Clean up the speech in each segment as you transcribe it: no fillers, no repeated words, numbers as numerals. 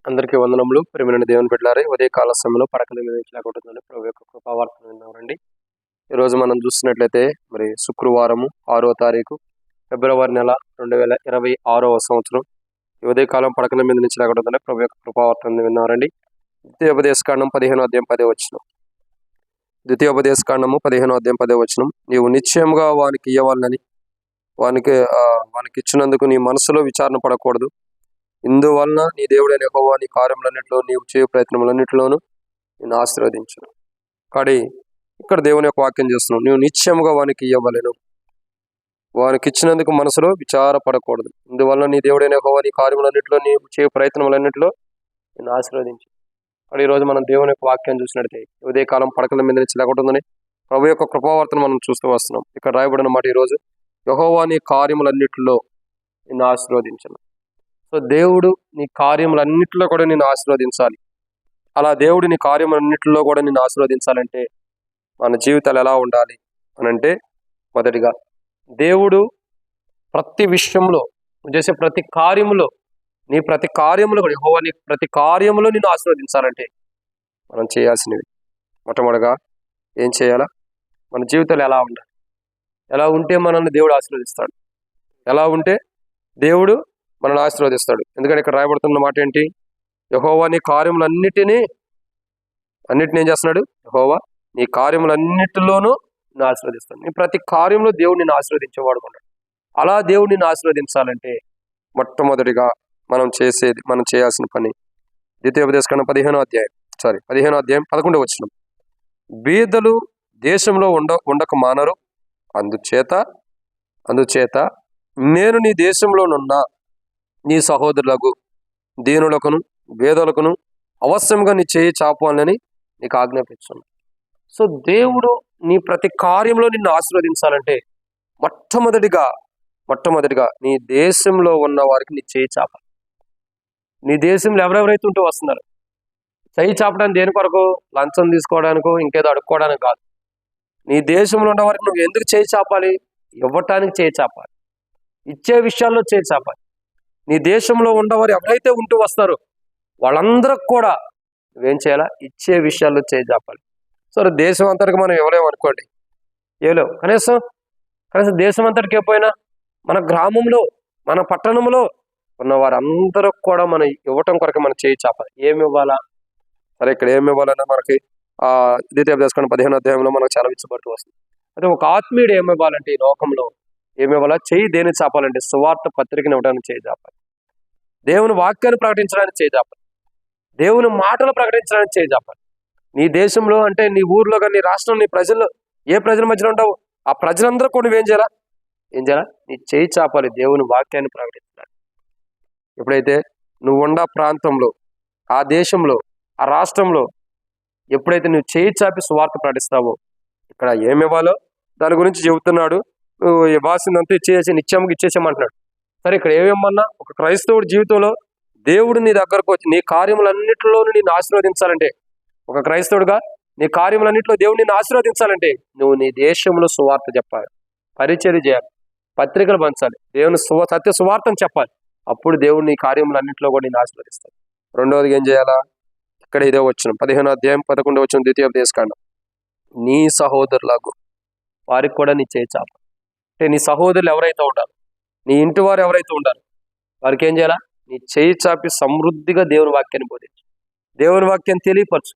అందరికీ వందనములు. ప్రియమైన దేవుని బిడ్డలారా, ఉదయకాల సమయంలో పడకల మీద లేకుంటుందని ప్రభు యొక్క కృపావార్తను విన్నామండి. ఈరోజు మనం చూస్తున్నట్లయితే మరి శుక్రవారము 6వ తారీఖు ఫిబ్రవరి నెల 2026వ సంవత్సరం. ఈ ఉదయకాలం పడకల మీద నుంచి లేకుంటుందని ప్రభు యొక్క కృపావార్తను విన్నారండి. ద్వితీయోపదేశకాండం 15వ అధ్యాయం 10వ వచనం. ద్వితీయోపదేశకాండము 15వ అధ్యాయం 10వ వచనం. నీవు నిశ్చయముగా వానికి ఇయ్యవాలని వానికి ఇచ్చినందుకు నీ మనసులో విచారణ పడకూడదు. ఇందువలన నీ దేవుడైన యెహోవా నీ కార్యములన్నింటిలో నీవు చేయు ప్రయత్నములన్నింటిలోనూ నేను ఆశీర్వదించును. కానీ ఇక్కడ దేవుని యొక్క వాక్యం చేస్తున్నావు, నీవు నిశ్చయముగా వానికి ఇవ్వవలెను, వానికి ఇచ్చినందుకు మనసులో విచారపడకూడదు. ఇందువలన నీ దేవుడైన యెహోవా నీ కార్యములన్నింటిలో నీవు చేయు ప్రయత్నములన్నింటిలో నేను ఆశీర్వదించు. కానీ ఈరోజు మనం దేవుని యొక్క వాక్యం చూసినట్లయితే ఉదయకాలం పడకల మీద నుంచి లేకుంటుందని ప్రభు యొక్క కృపావర్తను మనం చూస్తూ వస్తున్నాం. ఇక్కడ రాయబడిన మాట ఈరోజు, యెహోవా నీ కార్యములన్నింటిలో నిన్ను ఆశీర్వదించను. సో దేవుడు నీ కార్యములన్నింటిలో కూడా నిన్ను ఆశీర్వదించాలి. అలా దేవుడు నీ కార్యములన్నింటిలో కూడా నిన్ను ఆశీర్వదించాలంటే మన జీవితాలు ఎలా ఉండాలి అనంటే, మొదటిగా దేవుడు ప్రతి విషయంలో చేసే ప్రతి కార్యములో నీ ప్రతి కార్యములో కూడా యెహోవా నీ ప్రతి కార్యములో నిన్ను ఆశీర్వదించాలంటే మనం చేయాల్సినవి మొట్టమొదటిగా ఏం చేయాలా? మన జీవితాలు ఎలా ఉండాలి, ఎలా ఉంటే మనల్ని దేవుడు ఆశీర్వదిస్తాడు, ఎలా ఉంటే దేవుడు మనల్ని ఆశీర్వదిస్తాడు. ఎందుకంటే ఇక్కడ రాయబడుతున్న మాట ఏంటి? యెహోవా నీ కార్యములన్నిటినీ ఏం చేస్తున్నాడు? యెహోవా నీ కార్యములన్నిటిలోనూ నిన్ను ఆశీర్వదిస్తాడు. నీ ప్రతి కార్యంలో దేవుడు నిన్ను ఆశీర్వదించేవాడు ఉన్నాడు. అలా దేవుడు నిన్ను ఆశీర్వదించాలంటే మొట్టమొదటిగా మనం చేయాల్సిన పని ద్వితీయోపదేశకాండం 15వ అధ్యాయం 11వ వచనం. బీదలు దేశంలో ఉండక మానరు, అందుచేత నేను నీ దేశంలోనున్న నీ సహోదరులకు దీనులకును వేదలకును అవశ్యంగా నీ చేయి చాపాలని నీకు ఆజ్ఞాపించాను. సో దేవుడు నీ ప్రతి కార్యంలో నిన్ను ఆశీర్వదించాలంటే మొట్టమొదటిగా నీ దేశంలో ఉన్న వారికి నీ చేయి చాపాలి. నీ దేశంలో ఎవరెవరైతే ఉంటూ వస్తున్నారు, చేయి చాపడానికి దేని కొరకు? లంచం తీసుకోవడానికో ఇంకేదో అడుక్కోవడానికి కాదు. నీ దేశంలో ఉన్న వారికి నువ్వు ఎందుకు చేయి చాపాలి? ఇవ్వటానికి చేయి చాపాలి, ఇచ్చే విషయాల్లో చేయి చాపాలి. నీ దేశంలో ఉండవారు ఎవరైతే ఉంటూ వస్తారో వాళ్ళందరికి కూడా నువ్వేం చేయాలా? ఇచ్చే విషయాల్లో చేయి చాపాలి. సరే, దేశం అంతటికి మనం ఇవ్వలేము అనుకోండి, కనీసం దేశం అంతటికి పోయినా మన గ్రామంలో మన పట్టణంలో ఉన్న వారందరూ కూడా మనం ఇవ్వటం కొరకు మనం చేయి చాపాలి. ఏమి ఇవ్వాలా? సరే, ఇక్కడ ఏమి ఇవ్వాలన్నా మనకి ద్వితీయోపదేశకాండం 15వ అధ్యాయంలో మనకు చాలా విచ్చబడుతూ వస్తుంది. అయితే ఒక ఆత్మీయుడు ఏమి ఇవ్వాలంటే ఈ లోకంలో ఏమి ఇవ్వాలా? చేయి దేని చాపాలంటే సువార్త పత్రికను ఇవ్వడానికి చేయి చాపాలి, దేవుని వాక్యాన్ని ప్రకటించడానికి చేయి చాపాలి, దేవుని మాటలు ప్రకటించడానికి చేయి చాపాలి. నీ దేశంలో అంటే నీ ఊర్లో కానీ నీ రాష్ట్రంలో నీ ప్రజలు ఏ ప్రజల మధ్యలో ఉండవు, ఆ ప్రజలందరూ కూడా నువ్వేం చేయాలా? నీ చేయి చాపాలి దేవుని వాక్యాన్ని ప్రకటించడానికి. ఎప్పుడైతే నువ్వు ఉన్న ప్రాంతంలో, ఆ దేశంలో, ఆ రాష్ట్రంలో ఎప్పుడైతే నువ్వు చేయి చాపి సువార్త ప్రకటిస్తావో, ఇక్కడ ఏమి ఇవ్వాలో దాని గురించి చెబుతున్నాడు. నువ్వు ఇవ్వాల్సిందంతా నిత్యంగా ఇచ్చేసేమంటున్నాడు. సరే, ఇక్కడ ఏమేమన్నా ఒక క్రైస్తవుడి జీవితంలో దేవుడు నీ దగ్గరకు వచ్చి నీ కార్యములన్నింటిలోనూ నిన్ను ఆశీర్వదించాలంటే, ఒక క్రైస్తవుడిగా నీ కార్యములన్నింటిలో దేవుడు నిన్ను ఆశీర్వదించాలంటే నువ్వు నీ దేశంలో సువార్త చెప్పాలి, పరిచర్య చేయాలి, పత్రికలు పంచాలి, దేవుని సత్య సువార్తను చెప్పాలి. అప్పుడు దేవుడు నీ కార్యములన్నింటిలో కూడా నిన్ను ఆశీర్వదిస్తాడు. రెండవదిగా ఏం చేయాలా? ఇక్కడ ఇదే వచనం 15వ అధ్యాయం 11వ వచనం ద్వితీయోపదేశకాండం. నీ సహోదరులకు వారికి కూడా నీ చేయి చాపాలి. అంటే నీ సహోదరులు ఎవరైతే ఉంటారో, నీ ఇంటి వారు ఎవరైతే ఉంటారో వారికి ఏం చేయాలా? నీ చేయి చాపి సమృద్ధిగా దేవుని వాక్యాన్ని బోధించు, దేవుని వాక్యాన్ని తెలియపరచు.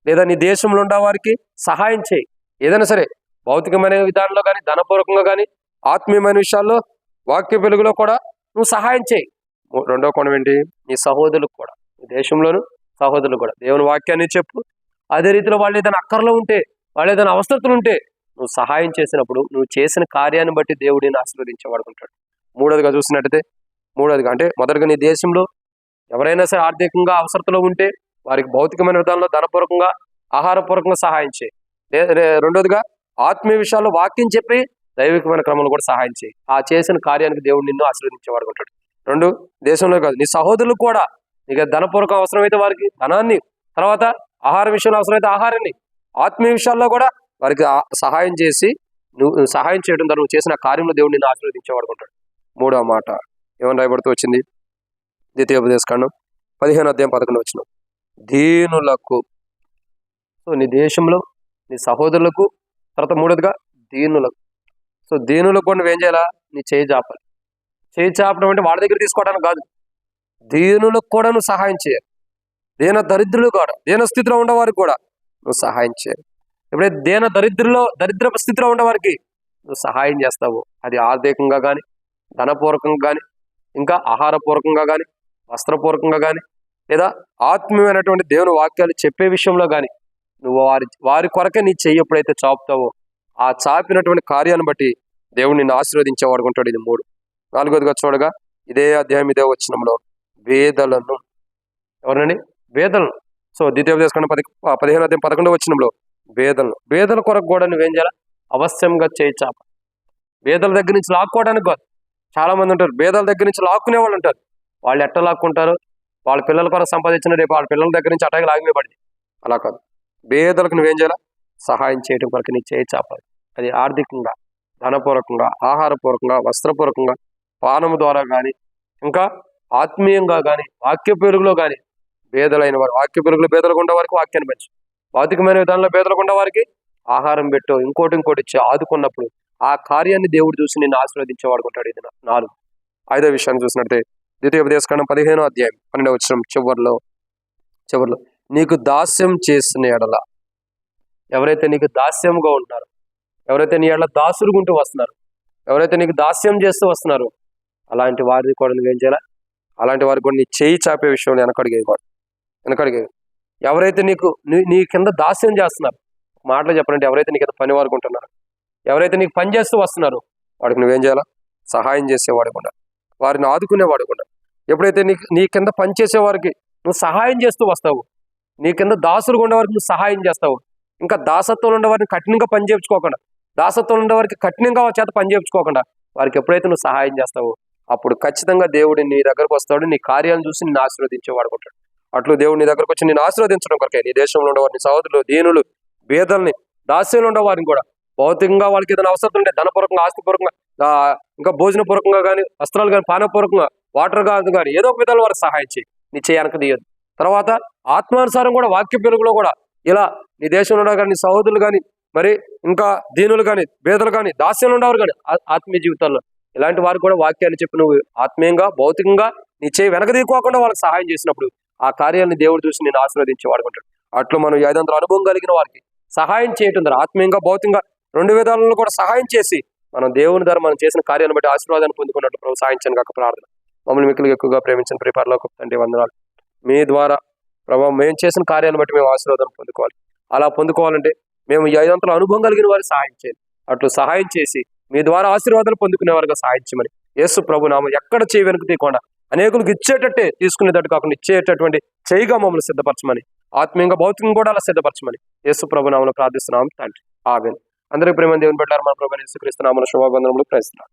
లేదా నీ దేశంలో ఉన్న వారికి సహాయం చేయి. ఏదైనా సరే, భౌతికమైన విధానంలో కానీ, ధనపూర్వకంగా కానీ, ఆత్మీయమైన విషయాల్లో, వాక్య వెలుగులో కూడా నువ్వు సహాయం చేయి. రెండవ కోణం ఏంటి? నీ సహోదరులకు కూడా, నీ దేశంలోను సహోదరులు కూడా దేవుని వాక్యాన్ని చెప్పు. అదే రీతిలో వాళ్ళు ఏదైనా అక్కర్లో ఉంటే, వాళ్ళు ఏదైనా అవసరతలు ఉంటే నువ్వు సహాయం చేసినప్పుడు నువ్వు చేసిన కార్యాన్ని బట్టి దేవుడిని ఆశీర్వదించబడుకుంటాడు. మూడోదిగా అంటే మొదటిగా నీ దేశంలో ఎవరైనా సరే ఆర్థికంగా అవసరతలో ఉంటే వారికి భౌతికమైన విధానంలో ధనపూర్వకంగా, ఆహారపూర్వకంగా సహాయం చేయి. రెండోదిగా ఆత్మీయ విషయాల్లో వాక్యం చెప్పి దైవికమైన క్రమంలో కూడా సహాయం చేయి. ఆ చేసిన కార్యానికి దేవుడు నిన్ను ఆశీర్వదించేవాడుకుంటాడు. రెండు, దేశంలో కాదు, నీ సహోదరులకు కూడా నీకు ధనపూర్వకం అవసరమైతే వారికి ధనాన్ని, తర్వాత ఆహార విషయంలో అవసరమైతే ఆహారాన్ని, ఆత్మీయ విషయాల్లో కూడా వారికి సహాయం చేసి నువ్వు సహాయం చేయడం ద్వారా నువ్వు చేసిన కార్యంలో దేవుడు నిన్ను ఆశీర్వదించేవాడుకుంటాడు. మూడవ మాట ఏమని రాయబడుతూ వచ్చింది? ద్వితీయోపదేశకాండం 15వ అధ్యాయం 11వ వచనం. దీనులకు. సో నీ దేశంలో నీ సహోదరులకు, తర్వాత మూడోదిగా దీనులకు. సో దీనులకు కూడా నువ్వేం చేయాలా? నీ చేయి చాపాలి. చేయి చాపడం అంటే వాళ్ళ దగ్గర తీసుకోవడానికి కాదు, దీనులకు కూడా నువ్వు సహాయం చేయాలి. దీన దరిద్రులు కూడా, దీన స్థితిలో ఉండేవారికి కూడా నువ్వు సహాయం చేయాలి. ఎప్పుడైతే దరిద్ర స్థితిలో ఉండేవారికి నువ్వు సహాయం చేస్తావు, అది ఆర్థికంగా కానీ, ధనపూర్వకంగా కానీ, ఇంకా ఆహారపూర్వకంగా కానీ, వస్త్రపూర్వకంగా కానీ, లేదా ఆత్మీయమైనటువంటి దేవుని వాక్యాలు చెప్పే విషయంలో కానీ నువ్వు వారి కొరకే నీ చెయ్యి ఎప్పుడైతే చాపుతావో ఆ చాపినటువంటి కార్యాన్ని బట్టి దేవుడు నిన్ను ఆశీర్వదించేవాడు ఉంటాడు. ఇది 3. 4వదిగా చూడగా ఇదే అధ్యాయం ఇదే వచనంలో వేదలను. ఎవరండి? వేదలను. సో ద్వితీయోపదేశకాండం 15వ అధ్యాయం 11వ వచనంలో వేదల కొరకు కూడా నువ్వేం చేయాలి? అవశ్యంగా చేయి చాప. వేదల దగ్గర నుంచి లాక్కోవడానికి కాదు. చాలా మంది ఉంటారు వేదాల దగ్గర నుంచి లాక్కునే వాళ్ళు ఉంటారు. వాళ్ళు ఎట్లా లాక్కుంటారు? వాళ్ళ పిల్లల కొరకు సంపాదించిన రేపు వాళ్ళ పిల్లల దగ్గర నుంచి అటాకి లాగివేయబడింది. అలా కాదు, పేదలకు నువ్వేం చేయాలి? సహాయం చేయడం కొరకు నీ చేయి చాపాలి. అది ఆర్థికంగా, ధనపూర్వకంగా, ఆహారపూర్వకంగా, వస్త్రపూర్వకంగా, పానము ద్వారా కానీ, ఇంకా ఆత్మీయంగా కానీ, వాక్య పెరుగులో కానీ పేదలైన వారు, వాక్య పెరుగులో పేదలకు ఉండే వారికి వాక్యాన్ని పెంచు, భౌతికమైన విధానంలో పేదలకు ఉండే వారికి ఆహారం పెట్టు, ఇంకోటి ఇచ్చి ఆదుకున్నప్పుడు ఆ కార్యాన్ని దేవుడు చూసి నిన్ను ఆశీర్వదించేవాడు ఉంటాడు. ఇది 4. 5వ విషయాన్ని చూసినట్టే ద్వితీయోపదేశకాండం 15వ అధ్యాయం 12వ వచనం చివరిలో నీకు దాస్యం చేసిన ఎడల, ఎవరైతే నీకు దాస్యంగా ఉంటున్నారో, ఎవరైతే నీ ఎడల దాసులుగుంటూ వస్తున్నారు, ఎవరైతే నీకు దాస్యం చేస్తూ వస్తున్నారో అలాంటి వారిని కూడా నువ్వేం చేయాలి? అలాంటి వారికి కూడా నీ చేయి చాపే విషయంలో వెనకడిగే. ఎవరైతే నీ కింద దాస్యం చేస్తున్నారు, మాటలు చెప్పాలంటే ఎవరైతే నీ కింద పని వారికి ఉంటున్నారు, ఎవరైతే నీకు పని చేస్తూ వస్తున్నారో వాడికి నువ్వేం చేయాలా? సహాయం చేసేవాడు కూడా, వారిని ఆదుకునేవాడు కూడా. ఎప్పుడైతే నీ కింద పని చేసేవారికి నువ్వు సహాయం చేస్తూ వస్తావు, నీ కింద దాసులు ఉండేవారికి నువ్వు సహాయం చేస్తావు, ఇంకా దాసత్వంలో ఉండేవారిని కఠినంగా పని చేయించుకోకుండా, దాసత్వంలో ఉండేవారికి కఠినంగా చేత పని చేయించుకోకుండా వారికి ఎప్పుడైతే నువ్వు సహాయం చేస్తావో అప్పుడు ఖచ్చితంగా దేవుడు నీ దగ్గరకు వస్తాడు, నీ కార్యాలను చూసి నిన్ను ఆశీర్వదించేవాడు ఉంటాడు. అట్లు దేవుడు నీ దగ్గరకు వచ్చి నిన్ను ఆశీర్వదించడం కొరకే నీ దేశంలో ఉండేవారిని, సహోదరులు, దీనులు, పేదల్ని, దాస్యంలో ఉండేవారిని కూడా భౌతికంగా వాళ్ళకి ఏదైనా అవసరం ఉంటే ధనపూర్వకంగా, ఆస్తిపూర్వకంగా, ఇంకా భోజనపూర్వకంగా కానీ, వస్త్రాలు కానీ, పానపూర్వకంగా, వాటర్ కానీ ఏదో ఒక విధాలు వారికి సహాయం చేయి, నీ చేయనక తీయదు. తర్వాత ఆత్మానుసారం కూడా వాక్య పెరుగులో కూడా ఇలా నీ దేశంలో కానీ, నీ సహోదరులు కానీ, మరి ఇంకా దీనులు కానీ, పేదలు కానీ, దాస్యంలో ఉండేవారు కానీ ఆత్మీయ జీవితాల్లో ఇలాంటి వారికి కూడా వాక్యాన్ని చెప్పి నువ్వు ఆత్మీయంగా, భౌతికంగా నీ చేయి వెనక తీసుకోకుండా వాళ్ళకి సహాయం చేసినప్పుడు ఆ కార్యాన్ని దేవుడు చూసి నేను ఆశీర్వదించి వాడుకుంటాడు. అట్లు మనం 500 అనుభవం కలిగిన వారికి సహాయం చేయటం ద్వారా ఆత్మీయంగా, భౌతికంగా 2 విధాలలో కూడా సహాయం చేసి మనం దేవుని ద్వారా మనం చేసిన కార్యాన్ని బట్టి ఆశీర్వాదాన్ని పొందుకున్నట్లు ప్రభు సహాయించను కాక ప్రార్థన. మమ్మల్ని మిక్కులు ఎక్కువగా ప్రేమించిన ప్రిపర్లోకి తండ్రి వందనాలు. మీ ద్వారా ప్రభావ మేము చేసిన కార్యాన్ని బట్టి మేము ఆశీర్వాదాన్ని పొందుకోవాలి. అలా పొందుకోవాలంటే మేము 500 అనుభవం కలిగిన వారికి సహాయం చేయాలి. అట్లు సహాయం చేసి మీ ద్వారా ఆశీర్వాదాలు పొందుకునే వారికి సహాయం చేయమని యేసు ప్రభు నామం ఎక్కడ చేయి వెనుక తీయకుండా అనేకులకు ఇచ్చేటట్టే, తీసుకునేటట్టు కాకుండా ఇచ్చేటటువంటి చేయిగా మమ్మల్ని సిద్ధపరచమని, ఆత్మీయంగా, భౌతికంగా కూడా అలా సిద్ధపరచమని యేసు ప్రభు నామములో ప్రార్థిస్తున్నాం తండ్రి. ఆమేన్. అందరికీ ప్రేమ దేవుని బిడ్డలారా, మన ప్రభువైన యేసుక్రీస్తు నామములో శుభవందనములు. Praise the lord.